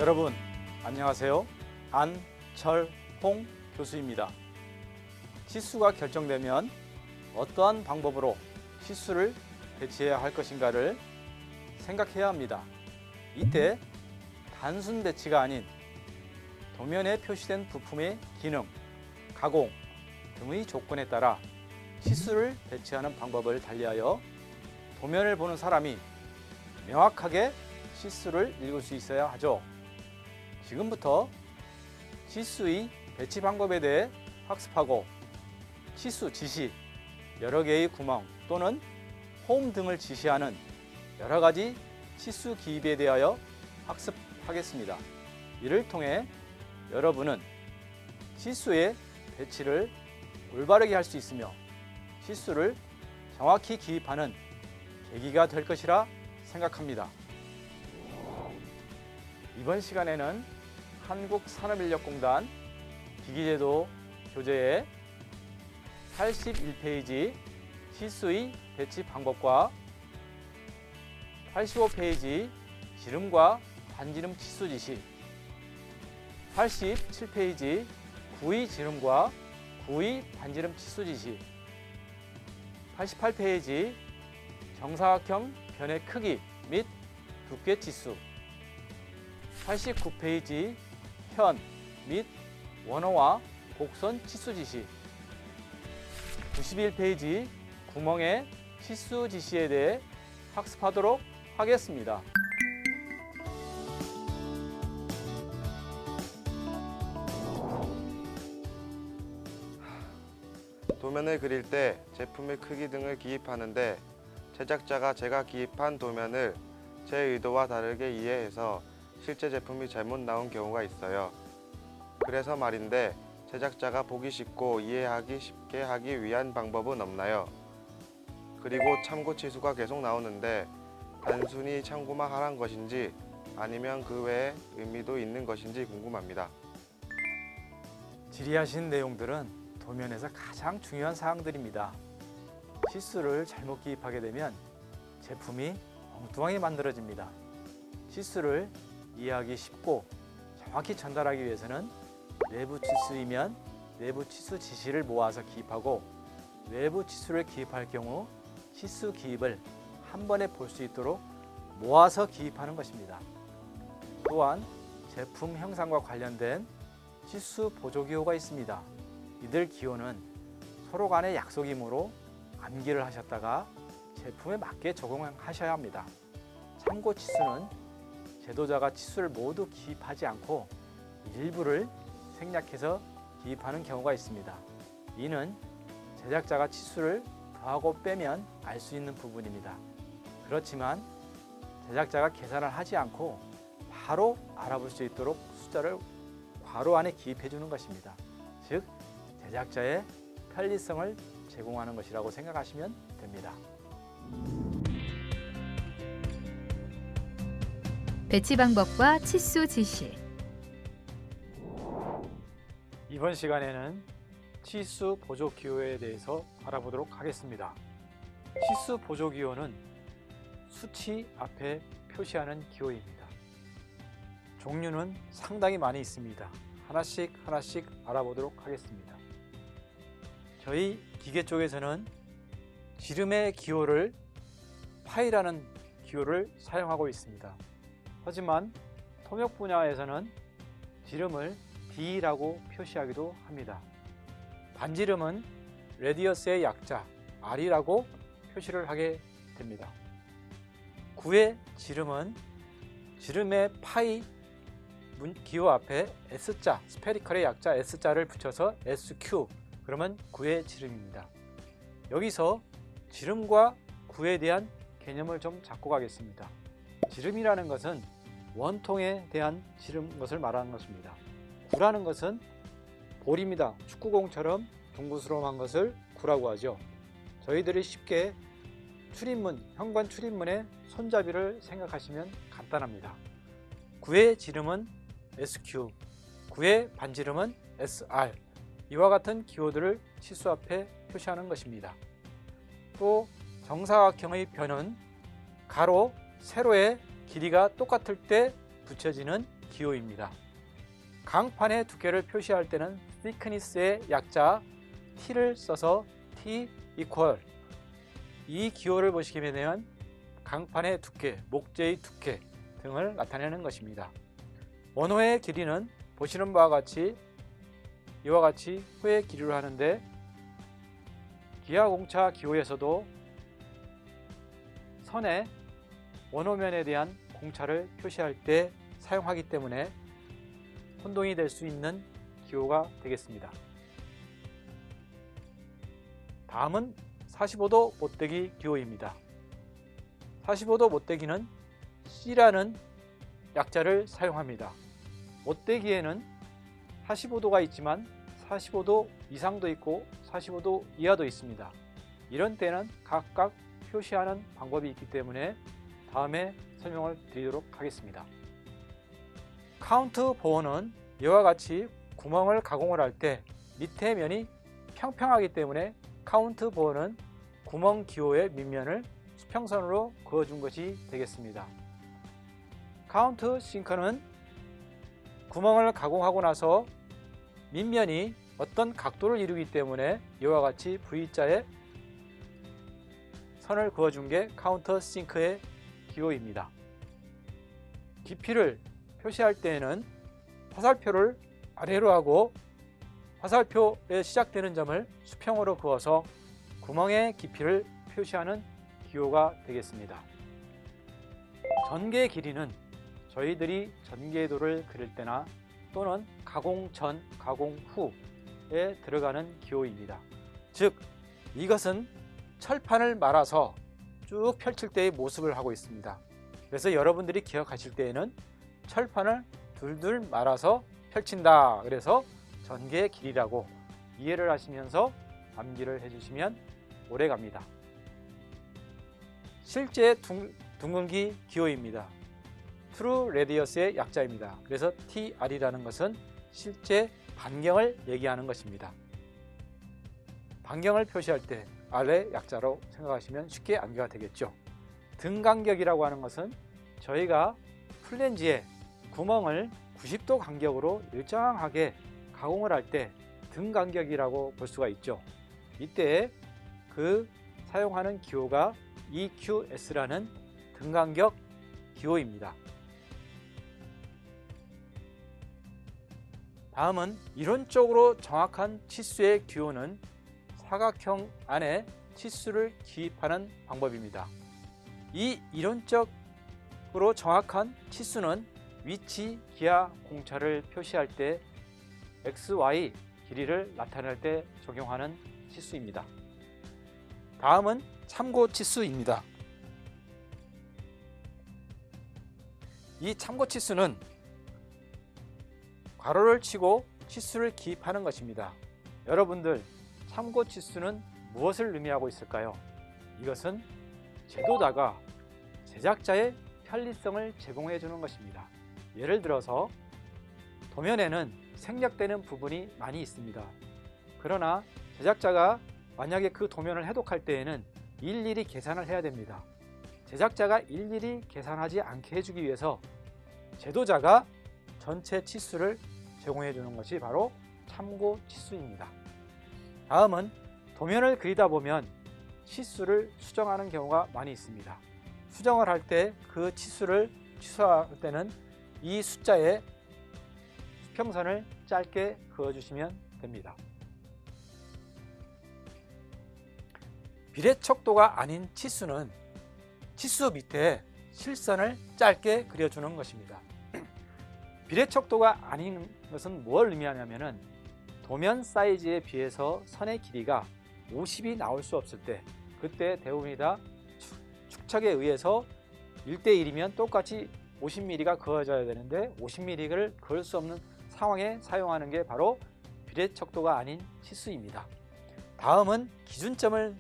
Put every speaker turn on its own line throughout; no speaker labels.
여러분 안녕하세요. 안철홍 교수입니다. 치수가 결정되면 어떠한 방법으로 치수를 배치해야 할 것인가를 생각해야 합니다. 이때 단순 배치가 아닌 도면에 표시된 부품의 기능, 가공 등의 조건에 따라 치수를 배치하는 방법을 달리하여 도면을 보는 사람이 명확하게 치수를 읽을 수 있어야 하죠. 지금부터 치수의 배치 방법에 대해 학습하고 치수 지시, 여러 개의 구멍 또는 홈 등을 지시하는 여러 가지 치수 기입에 대하여 학습하겠습니다. 이를 통해 여러분은 치수의 배치를 올바르게 할 수 있으며 치수를 정확히 기입하는 계기가 될 것이라 생각합니다. 이번 시간에는 한국산업인력공단 기기제도 교재의 81페이지 치수의 배치 방법과 85페이지 지름과 반지름 치수 지시, 87페이지 구의 지름과 구의 반지름 치수 지시, 88페이지 정사각형 변의 크기 및 두께 치수, 89페이지 현 및 원어와 곡선 치수 지시, 91페이지 구멍의 치수 지시에 대해 학습하도록 하겠습니다.
도면을 그릴 때 제품의 크기 등을 기입하는데 제작자가 제가 기입한 도면을 제 의도와 다르게 이해해서 실제 제품이 잘못 나온 경우가 있어요. 그래서 말인데 제작자가 보기 쉽고 이해하기 쉽게 하기 위한 방법은 없나요? 그리고 참고 치수가 계속 나오는데 단순히 참고만 하란 것인지 아니면 그 외에 의미도 있는 것인지 궁금합니다.
질의하신 내용들은 도면에서 가장 중요한 사항들입니다. 치수를 잘못 기입하게 되면 제품이 엉뚱하게 만들어집니다. 치수를 이해하기 쉽고 정확히 전달하기 위해서는 내부 치수이면 내부 치수 지시를 모아서 기입하고 외부 치수를 기입할 경우 치수 기입을 한 번에 볼 수 있도록 모아서 기입하는 것입니다. 또한 제품 형상과 관련된 치수 보조 기호가 있습니다. 이들 기호는 서로 간의 약속이므로 암기를 하셨다가 제품에 맞게 적용하셔야 합니다. 참고 치수는 제도자가 치수를 모두 기입하지 않고 일부를 생략해서 기입하는 경우가 있습니다. 이는 제작자가 치수를 더하고 빼면 알 수 있는 부분입니다. 그렇지만 제작자가 계산을 하지 않고 바로 알아볼 수 있도록 숫자를 괄호 안에 기입해 주는 것입니다. 즉 제작자의 편리성을 제공하는 것이라고 생각하시면 됩니다.
배치 방법과 치수 지시.
이번 시간에는 치수 보조 기호에 대해서 알아보도록 하겠습니다. 치수 보조 기호는 수치 앞에 표시하는 기호입니다. 종류는 상당히 많이 있습니다. 하나씩 알아보도록 하겠습니다. 저희 기계 쪽에서는 지름의 기호를 파이라는 기호를 사용하고 있습니다. 하지만 통역 분야에서는 지름을 D라고 표시하기도 합니다. 반지름은 레디어스의 약자 R이라고 표시를 하게 됩니다. 구의 지름은 지름의 파이 기호 앞에 S자, 스페리컬의 약자 S자를 붙여서 SQ, 그러면 구의 지름입니다. 여기서 지름과 구에 대한 개념을 좀 잡고 가겠습니다. 지름이라는 것은 원통에 대한 지름 것을 말하는 것입니다. 구라는 것은 볼입니다. 축구공처럼 둥그스름한 것을 구라고 하죠. 저희들이 쉽게 출입문, 현관 출입문의 손잡이를 생각하시면 간단합니다. 구의 지름은 SQ, 구의 반지름은 SR, 이와 같은 기호들을 치수 앞에 표시하는 것입니다. 또 정사각형의 변은 가로, 세로의 길이가 똑같을 때 붙여지는 기호입니다. 강판의 두께를 표시할 때는 thickness의 약자 t를 써서 t equal 이 기호를 보시게 되면 강판의 두께, 목재의 두께 등을 나타내는 것입니다. 원호의 길이는 보시는 바와 같이 이와 같이 호의 길이로 하는데 기하공차 기호에서도 선의 원호면에 대한 공차를 표시할 때 사용하기 때문에 혼동이 될 수 있는 기호가 되겠습니다. 다음은 45도 못대기 기호입니다. 45도 못대기는 C라는 약자를 사용합니다. 못대기에는 45도가 있지만 45도 이상도 있고 45도 이하도 있습니다. 이런 때는 각각 표시하는 방법이 있기 때문에 다음에 설명을 드리도록 하겠습니다. 카운트 보어는 이와 같이 구멍을 가공을 할 때 밑에 면이 평평하기 때문에 카운트 보어는 구멍 기호의 밑면을 수평선으로 그어준 것이 되겠습니다. 카운트 싱크는 구멍을 가공하고 나서 밑면이 어떤 각도를 이루기 때문에 이와 같이 V자의 선을 그어준 게 카운터 싱크의 기호입니다. 깊이를 표시할 때에는 화살표를 아래로 하고 화살표에 시작되는 점을 수평으로 그어서 구멍의 깊이를 표시하는 기호가 되겠습니다. 전개 길이는 저희들이 전개도를 그릴 때나 또는 가공 전, 가공 후에 들어가는 기호입니다. 즉, 이것은 철판을 말아서 쭉 펼칠 때의 모습을 하고 있습니다. 그래서 여러분들이 기억하실 때에는 철판을 둘둘 말아서 펼친다. 그래서 전개 길이라고 이해를 하시면서 암기를 해주시면 오래 갑니다. 실제 둥근기 기호입니다. True Radius의 약자입니다. 그래서 TR이라는 것은 실제 반경을 얘기하는 것입니다. 반경을 표시할 때 R의 약자로 생각하시면 쉽게 암기가 되겠죠. 등간격이라고 하는 것은 저희가 플랜지에 구멍을 90도 간격으로 일정하게 가공을 할 때 등간격이라고 볼 수가 있죠. 이때 그 사용하는 기호가 EQS라는 등간격 기호입니다. 다음은 이론적으로 정확한 치수의 기호는 사각형 안에 치수를 기입하는 방법입니다. 이 이론적으로 정확한 치수는 위치 기하 공차를 표시할 때 XY 길이를 나타낼 때 적용하는 치수입니다. 다음은 참고 치수입니다. 이 참고 치수는 괄호를 치고 치수를 기입하는 것입니다. 여러분들, 참고 치수는 무엇을 의미하고 있을까요? 이것은 제도자가 제작자의 편리성을 제공해 주는 것입니다. 예를 들어서 도면에는 생략되는 부분이 많이 있습니다. 그러나 제작자가 만약에 그 도면을 해독할 때에는 일일이 계산을 해야 됩니다. 제작자가 일일이 계산하지 않게 해주기 위해서 제도자가 전체 치수를 제공해 주는 것이 바로 참고 치수입니다. 다음은 도면을 그리다 보면 치수를 수정하는 경우가 많이 있습니다. 수정을 할 때 그 치수를 취소할 때는 이 숫자에 수평선을 짧게 그어주시면 됩니다. 비례척도가 아닌 치수는 치수 밑에 실선을 짧게 그려주는 것입니다. 비례척도가 아닌 것은 뭘 의미하냐면은 도면 사이즈에 비해서 선의 길이가 50이 나올 수 없을 때 그때 대부분이 다 축척에 의해서 1대1이면 똑같이 50mm가 그어져야 되는데 50mm를 그을 수 없는 상황에 사용하는 게 바로 비례척도가 아닌 치수입니다. 다음은 기준점을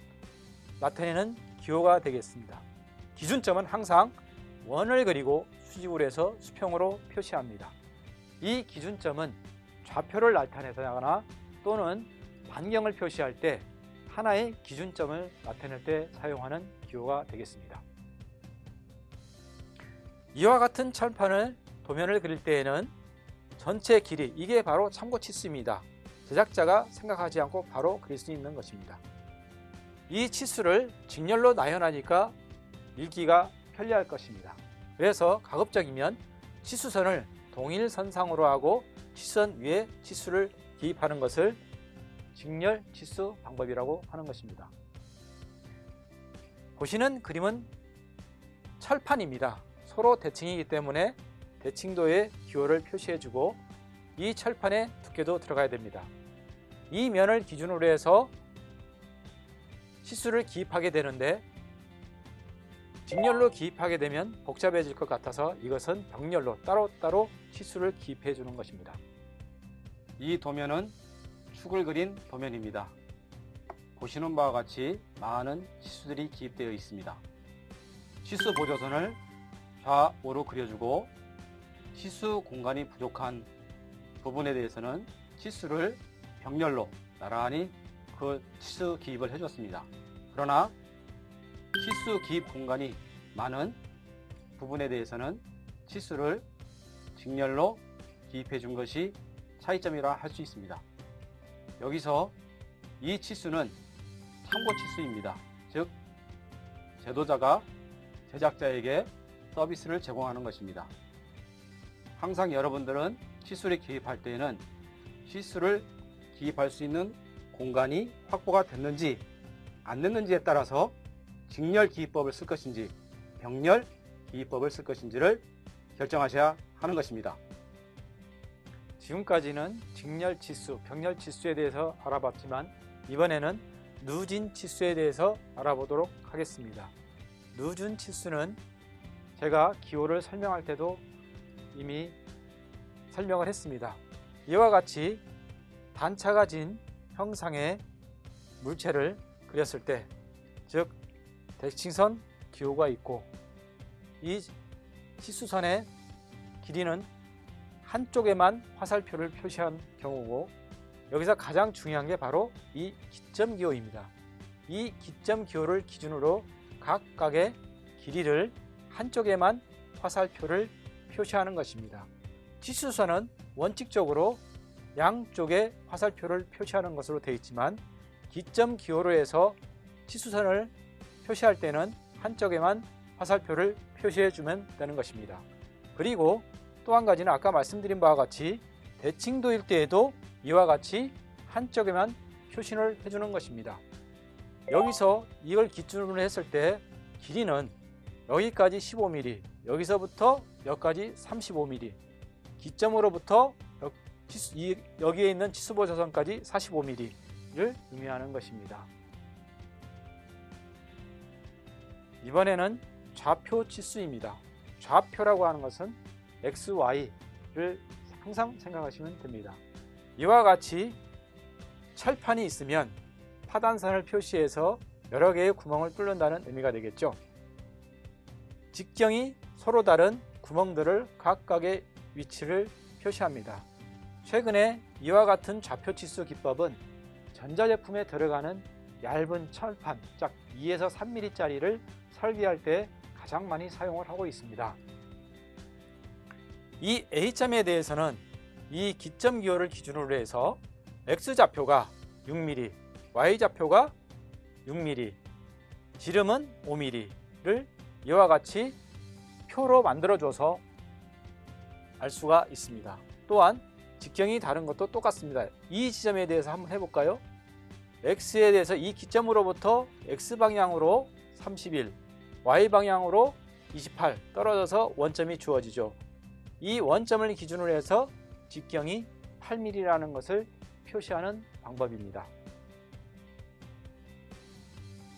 나타내는 기호가 되겠습니다. 기준점은 항상 원을 그리고 수직으로 해서 수평으로 표시합니다. 이 기준점은 좌표를 나타내거나 또는 반경을 표시할 때 하나의 기준점을 나타낼 때 사용하는 기호가 되겠습니다. 이와 같은 철판을 도면을 그릴 때에는 전체 길이, 이게 바로 참고 치수입니다. 제작자가 생각하지 않고 바로 그릴 수 있는 것입니다. 이 치수를 직렬로 나열하니까 읽기가 편리할 것입니다. 그래서 가급적이면 치수선을 동일선상으로 하고 치수선 위에 치수를 기입하는 것을 직렬 치수 방법이라고 하는 것입니다. 보시는 그림은 철판입니다. 서로 대칭이기 때문에 대칭도의 기호를 표시해주고 이 철판의 두께도 들어가야 됩니다. 이 면을 기준으로 해서 치수를 기입하게 되는데 직렬로 기입하게 되면 복잡해질 것 같아서 이것은 병렬로 따로따로 치수를 기입해 주는 것입니다. 이 도면은 축을 그린 도면입니다. 보시는 바와 같이 많은 치수들이 기입되어 있습니다. 치수 보조선을 좌우로 그려주고 치수 공간이 부족한 부분에 대해서는 치수를 병렬로 나란히 그 치수 기입을 해줬습니다. 그러나 치수 기입 공간이 많은 부분에 대해서는 치수를 직렬로 기입해 준 것이 차이점이라 할 수 있습니다. 여기서 이 치수는 참고 치수입니다. 즉 제도자가 제작자에게 서비스를 제공하는 것입니다. 항상 여러분들은 치수를 기입할 때에는 치수를 기입할 수 있는 공간이 확보가 됐는지 안 됐는지에 따라서 직렬 기입법을 쓸 것인지 병렬 기입법을 쓸 것인지를 결정하셔야 하는 것입니다. 지금까지는 직렬 치수, 병렬 치수에 대해서 알아봤지만 이번에는 누진 치수에 대해서 알아보도록 하겠습니다. 누진 치수는 제가 기호를 설명할 때도 이미 설명을 했습니다. 이와 같이 단차가 진 형상의 물체를 그렸을 때, 즉 대칭선 기호가 있고 이 치수선의 길이는 한쪽에만 화살표를 표시한 경우고, 여기서 가장 중요한 게 바로 이 기점 기호입니다. 이 기점 기호를 기준으로 각각의 길이를 한쪽에만 화살표를 표시하는 것입니다. 치수선은 원칙적으로 양쪽에 화살표를 표시하는 것으로 되어 있지만 기점 기호로 해서 치수선을 표시할 때는 한쪽에만 화살표를 표시해 주면 되는 것입니다. 그리고 또 한 가지는 아까 말씀드린 바와 같이 대칭도일 때에도 이와 같이 한쪽에만 표시를 해주는 것입니다. 여기서 이걸 기준으로 했을 때 길이는 여기까지 15mm, 여기서부터 여기까지 35mm, 기점으로부터 여기에 있는 치수보조선까지 45mm를 의미하는 것입니다. 이번에는 좌표 치수입니다. 좌표라고 하는 것은 X, Y를 항상 생각하시면 됩니다. 이와 같이 철판이 있으면 파단선을 표시해서 여러 개의 구멍을 뚫는다는 의미가 되겠죠. 직경이 서로 다른 구멍들을 각각의 위치를 표시합니다. 최근에 이와 같은 좌표치수 기법은 전자제품에 들어가는 얇은 철판, 약 2에서 3mm짜리를 설계할 때 가장 많이 사용을 하고 있습니다. 이 A점에 대해서는 이 기점 기호를 기준으로 해서 X좌표가 6mm, Y좌표가 6mm, 지름은 5mm를 이와 같이 표로 만들어줘서 알 수가 있습니다. 또한 직경이 다른 것도 똑같습니다. 이 지점에 대해서 한번 해볼까요? X에 대해서 이 기점으로부터 X방향으로 31, Y방향으로 28 떨어져서 원점이 주어지죠. 이 원점을 기준으로 해서 직경이 8mm라는 것을 표시하는 방법입니다.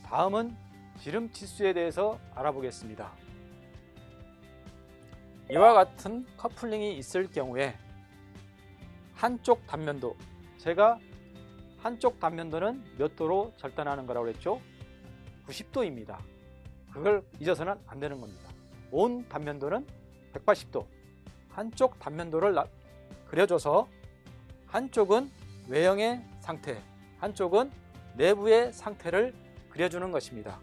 다음은 지름 치수에 대해서 알아보겠습니다. 이와 같은 커플링이 있을 경우에 한쪽 단면도, 제가 한쪽 단면도는 몇 도로 절단하는 거라고 그랬죠? 90도입니다. 그걸 잊어서는 안 되는 겁니다. 온 단면도는 180도. 한쪽 단면도를 그려줘서 한쪽은 외형의 상태, 한쪽은 내부의 상태를 그려주는 것입니다.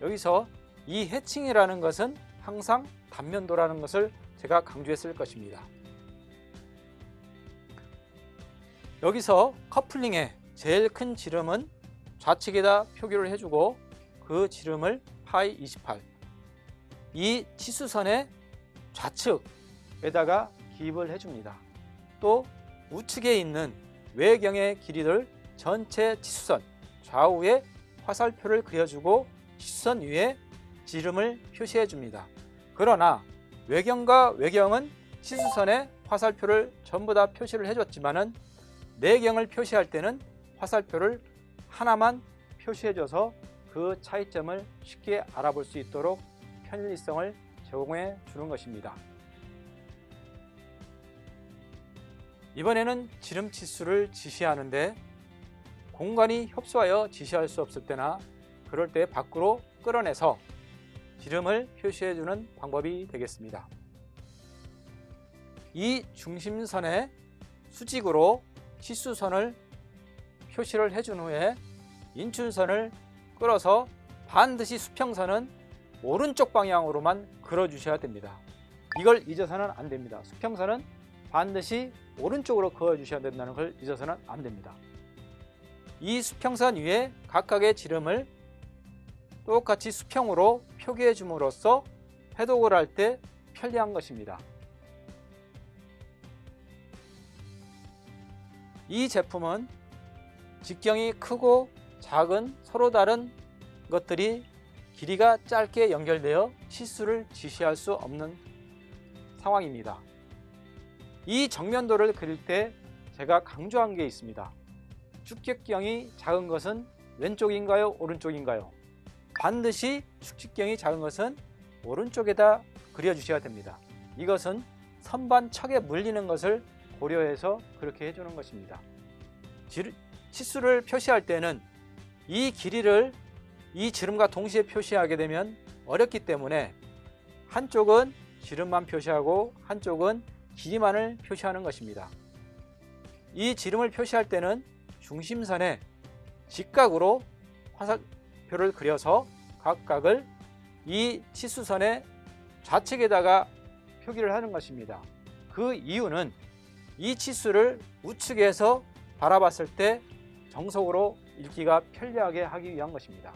여기서 이 해칭이라는 것은 항상 단면도라는 것을 제가 강조했을 것입니다. 여기서 커플링의 제일 큰 지름은 좌측에다 표기를 해주고 그 지름을 파이 28, 이 치수선의 좌측에다가 기입을 해줍니다. 또 우측에 있는 외경의 길이를 전체 치수선 좌우에 화살표를 그려주고 치수선 위에 지름을 표시해 줍니다. 그러나 외경과 외경은 치수선에 화살표를 전부 다 표시를 해줬지만은 내경을 표시할 때는 화살표를 하나만 표시해줘서 그 차이점을 쉽게 알아볼 수 있도록 편리성을 제공해 주는 것입니다. 이번에는 지름 치수를 지시하는데 공간이 협소하여 지시할 수 없을 때나 그럴 때 밖으로 끌어내서 지름을 표시해 주는 방법이 되겠습니다. 이 중심선의 수직으로 치수선을 표시를 해준 후에 인출선을 끌어서 반드시 수평선은 오른쪽 방향으로만 그어주셔야 됩니다. 이걸 잊어서는 안 됩니다. 수평선은 반드시 오른쪽으로 그어주셔야 된다는 걸 잊어서는 안 됩니다. 이 수평선 위에 각각의 지름을 똑같이 수평으로 표기해 줌으로써 해독을 할 때 편리한 것입니다. 이 제품은 직경이 크고 작은 서로 다른 것들이 길이가 짧게 연결되어 치수를 지시할 수 없는 상황입니다. 이 정면도를 그릴 때 제가 강조한 게 있습니다. 축직경이 작은 것은 왼쪽인가요? 오른쪽인가요? 반드시 축직경이 작은 것은 오른쪽에다 그려주셔야 됩니다. 이것은 선반 척에 물리는 것을 고려해서 그렇게 해주는 것입니다. 치수를 표시할 때는 이 길이를 이 지름과 동시에 표시하게 되면 어렵기 때문에 한쪽은 지름만 표시하고 한쪽은 길이만을 표시하는 것입니다. 이 지름을 표시할 때는 중심선에 직각으로 화살표를 그려서 각각을 이 치수선의 좌측에다가 표기를 하는 것입니다. 그 이유는 이 치수를 우측에서 바라봤을 때 정석으로 읽기가 편리하게 하기 위한 것입니다.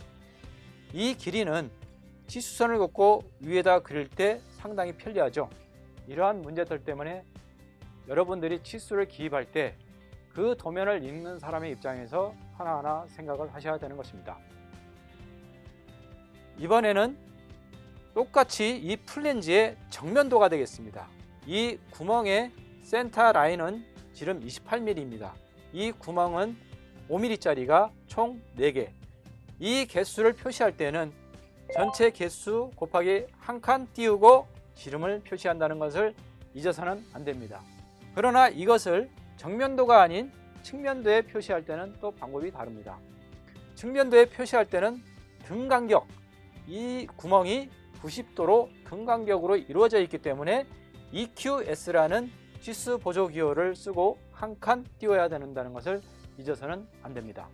이 길이는 치수선을 긋고 위에다 그릴 때 상당히 편리하죠. 이러한 문제들 때문에 여러분들이 치수를 기입할 때 그 도면을 읽는 사람의 입장에서 하나하나 생각을 하셔야 되는 것입니다. 이번에는 똑같이 이 플랜지의 정면도가 되겠습니다. 이 구멍의 센터 라인은 지름 28mm입니다. 이 구멍은 5mm짜리가 총 4개. 이 개수를 표시할 때는 전체 개수 곱하기 한 칸 띄우고 지름을 표시한다는 것을 잊어서는 안 됩니다. 그러나 이것을 정면도가 아닌 측면도에 표시할 때는 또 방법이 다릅니다. 측면도에 표시할 때는 등간격, 이 구멍이 90도로 등간격으로 이루어져 있기 때문에 EQS라는 치수 보조 기호를 쓰고 한 칸 띄워야 된다는 것을 잊어서는 안 됩니다.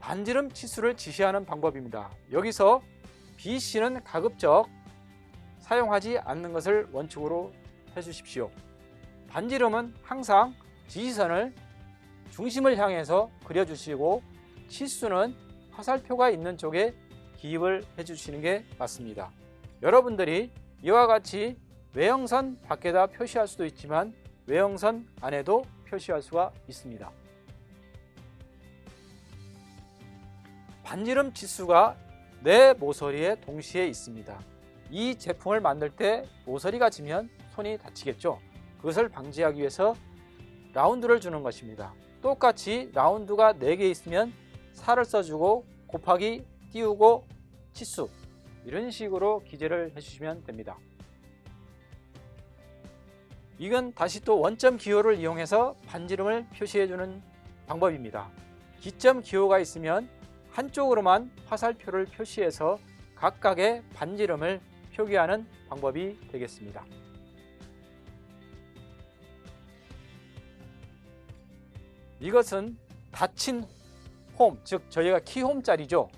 반지름 치수를 지시하는 방법입니다. 여기서 BC는 가급적 사용하지 않는 것을 원칙으로 해주십시오. 반지름은 항상 지시선을 중심을 향해서 그려주시고 치수는 화살표가 있는 쪽에 기입을 해주시는 게 맞습니다. 여러분들이 이와 같이 외형선 밖에다 표시할 수도 있지만 외형선 안에도 표시할 수가 있습니다. 반지름 치수가 네 모서리에 동시에 있습니다. 이 제품을 만들 때 모서리가 지면 손이 다치겠죠. 그것을 방지하기 위해서 라운드를 주는 것입니다. 똑같이 라운드가 4개 있으면 4를 써주고 곱하기 띄우고 치수, 이런 식으로 기재를 해주시면 됩니다. 이건 다시 또 원점 기호를 이용해서 반지름을 표시해주는 방법입니다. 기점 기호가 있으면 한쪽으로만 화살표를 표시해서 각각의 반지름을 표기하는 방법이 되겠습니다. 이것은 닫힌 홈, 즉 저희가 키홈짜리죠.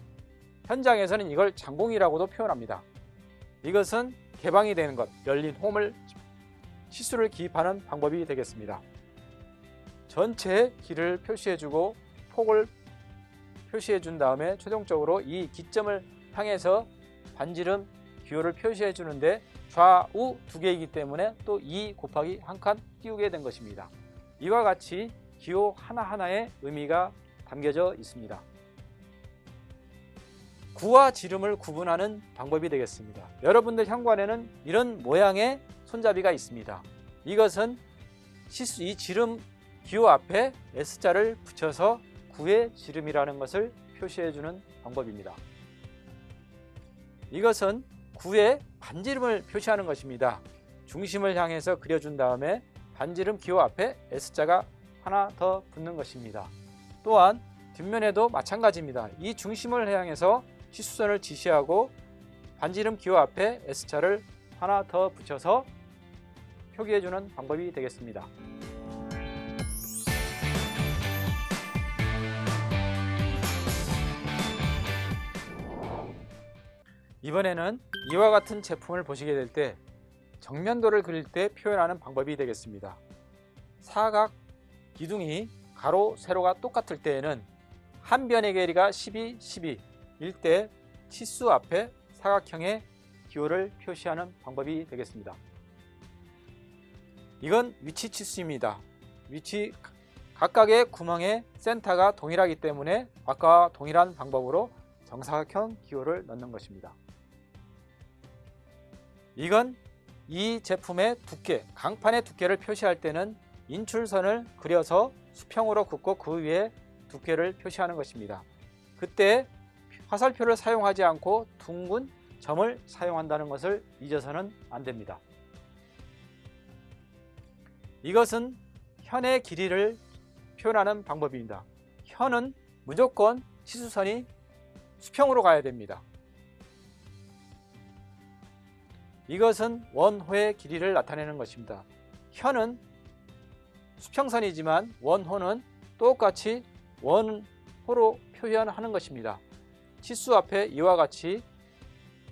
현장에서는 이걸 장공이라고도 표현합니다. 이것은 개방이 되는 것, 열린 홈을 치수를 기입하는 방법이 되겠습니다. 전체 길을 표시해주고 폭을 표시해준 다음에 최종적으로 이 기점을 향해서 반지름 기호를 표시해 주는데 좌우 두 개이기 때문에 또 2 곱하기 한 칸 띄우게 된 것입니다. 이와 같이 기호 하나하나에 의미가 담겨져 있습니다. 구와 지름을 구분하는 방법이 되겠습니다. 여러분들 현관에는 이런 모양의 손잡이가 있습니다. 이것은 이 지름 기호 앞에 S자를 붙여서 구의 지름이라는 것을 표시해 주는 방법입니다. 이것은 구의 반지름을 표시하는 것입니다. 중심을 향해서 그려준 다음에 반지름 기호 앞에 S자가 하나 더 붙는 것입니다. 또한 뒷면에도 마찬가지입니다. 이 중심을 향해서 치수선을 지시하고 반지름 기호 앞에 S자를 하나 더 붙여서 표기해 주는 방법이 되겠습니다. 이번에는 이와 같은 제품을 보시게 될 때 정면도를 그릴 때 표현하는 방법이 되겠습니다. 사각 기둥이 가로, 세로가 똑같을 때에는 한 변의 길이가 12, 12일 때 치수 앞에 사각형의 기호를 표시하는 방법이 되겠습니다. 이건 위치 치수입니다. 각각의 구멍의 센터가 동일하기 때문에 아까와 동일한 방법으로 정사각형 기호를 넣는 것입니다. 이건 이 제품의 두께, 강판의 두께를 표시할 때는 인출선을 그려서 수평으로 긋고 그 위에 두께를 표시하는 것입니다. 그때 화살표를 사용하지 않고 둥근 점을 사용한다는 것을 잊어서는 안 됩니다. 이것은 현의 길이를 표현하는 방법입니다. 현은 무조건 치수선이 수평으로 가야 됩니다. 이것은 원호의 길이를 나타내는 것입니다. 현은 수평선이지만 원호는 똑같이 원호로 표현하는 것입니다. 치수 앞에 이와 같이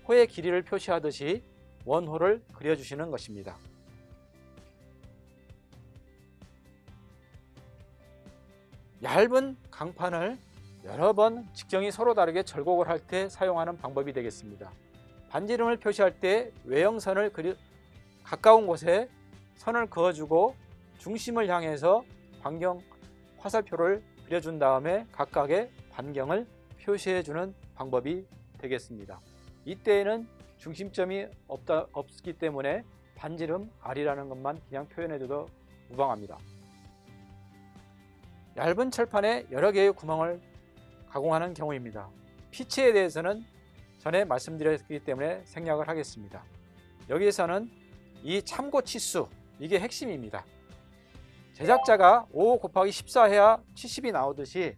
호의 길이를 표시하듯이 원호를 그려주시는 것입니다. 얇은 강판을 여러 번 직경이 서로 다르게 절곡을 할 때 사용하는 방법이 되겠습니다. 반지름을 표시할 때 외형선을 가까운 곳에 선을 그어주고 중심을 향해서 반경 화살표를 그려준 다음에 각각의 반경을 표시해주는 방법이 되겠습니다. 이때에는 중심점이 없기 때문에 반지름 R이라는 것만 그냥 표현해줘도 무방합니다. 얇은 철판에 여러 개의 구멍을 가공하는 경우입니다. 피치에 대해서는 전에 말씀드렸기 때문에 생략을 하겠습니다. 여기에서는 이 참고 치수, 이게 핵심입니다. 제작자가 5 곱하기 14 해야 70이 나오듯이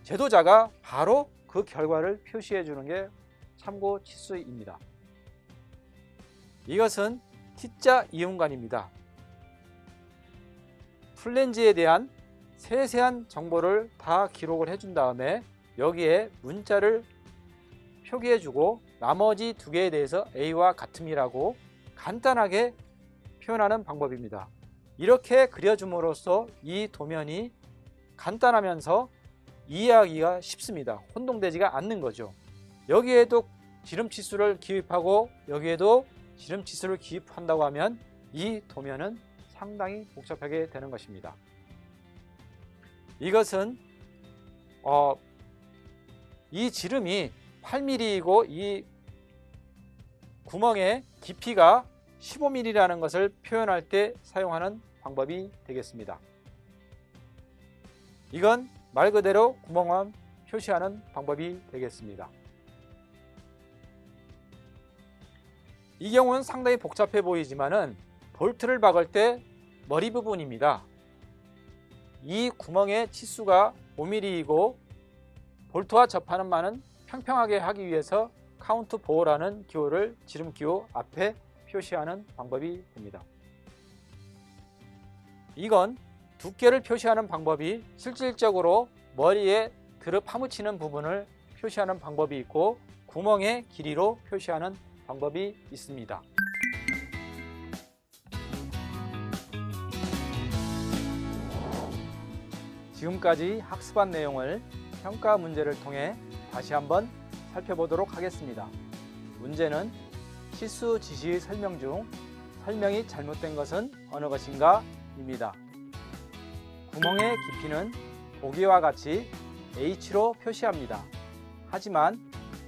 제도자가 바로 그 결과를 표시해 주는 게 참고 치수입니다. 이것은 T자 이용관입니다. 플랜지에 대한 세세한 정보를 다 기록을 해준 다음에 여기에 문자를 표기해주고 나머지 두 개에 대해서 A와 같음이라고 간단하게 표현하는 방법입니다. 이렇게 그려줌으로써 이 도면이 간단하면서 이해하기가 쉽습니다. 혼동되지가 않는 거죠. 여기에도 지름치수를 기입하고 여기에도 지름치수를 기입한다고 하면 이 도면은 상당히 복잡하게 되는 것입니다. 이것은 이 지름이 8mm이고 이 구멍의 깊이가 15mm라는 것을 표현할 때 사용하는 방법이 되겠습니다. 이건 말 그대로 구멍만 표시하는 방법이 되겠습니다. 이 경우는 상당히 복잡해 보이지만은 볼트를 박을 때 머리 부분입니다. 이 구멍의 치수가 5mm이고 볼트와 접하는 만은 평평하게 하기 위해서 카운트 4라는 기호를 지름 기호 앞에 표시하는 방법이 됩니다. 이건 두께를 표시하는 방법이 실질적으로 머리에 들어 파묻히는 부분을 표시하는 방법이 있고 구멍의 길이로 표시하는 방법이 있습니다. 지금까지 학습한 내용을 평가 문제를 통해 다시 한번 살펴보도록 하겠습니다. 문제는 치수 지시 설명 중 설명이 잘못된 것은 어느 것인가? 입니다. 구멍의 깊이는 보기와 같이 H로 표시합니다. 하지만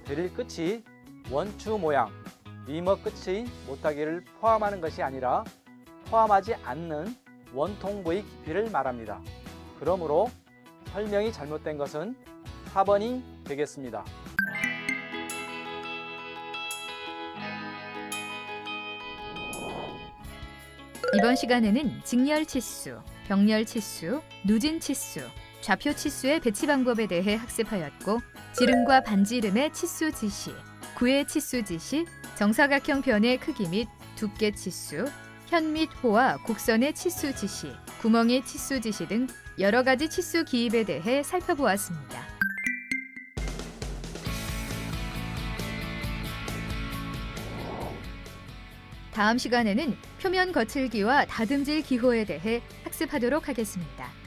드릴 끝이 원추 모양, 리머 끝의 못하기를 포함하는 것이 아니라 포함하지 않는 원통 부의 깊이를 말합니다. 그러므로 설명이 잘못된 것은 4번이 되겠습니다.
이번 시간에는 직렬 치수, 병렬 치수, 누진 치수, 좌표 치수의 배치 방법에 대해 학습하였고, 지름과 반지름의 치수 지시, 구의 치수 지시, 정사각형 변의 크기 및 두께 치수, 현 및 호와 곡선의 치수 지시, 구멍의 치수 지시 등 여러 가지 치수 기입에 대해 살펴보았습니다. 다음 시간에는 표면 거칠기와 다듬질 기호에 대해 학습하도록 하겠습니다.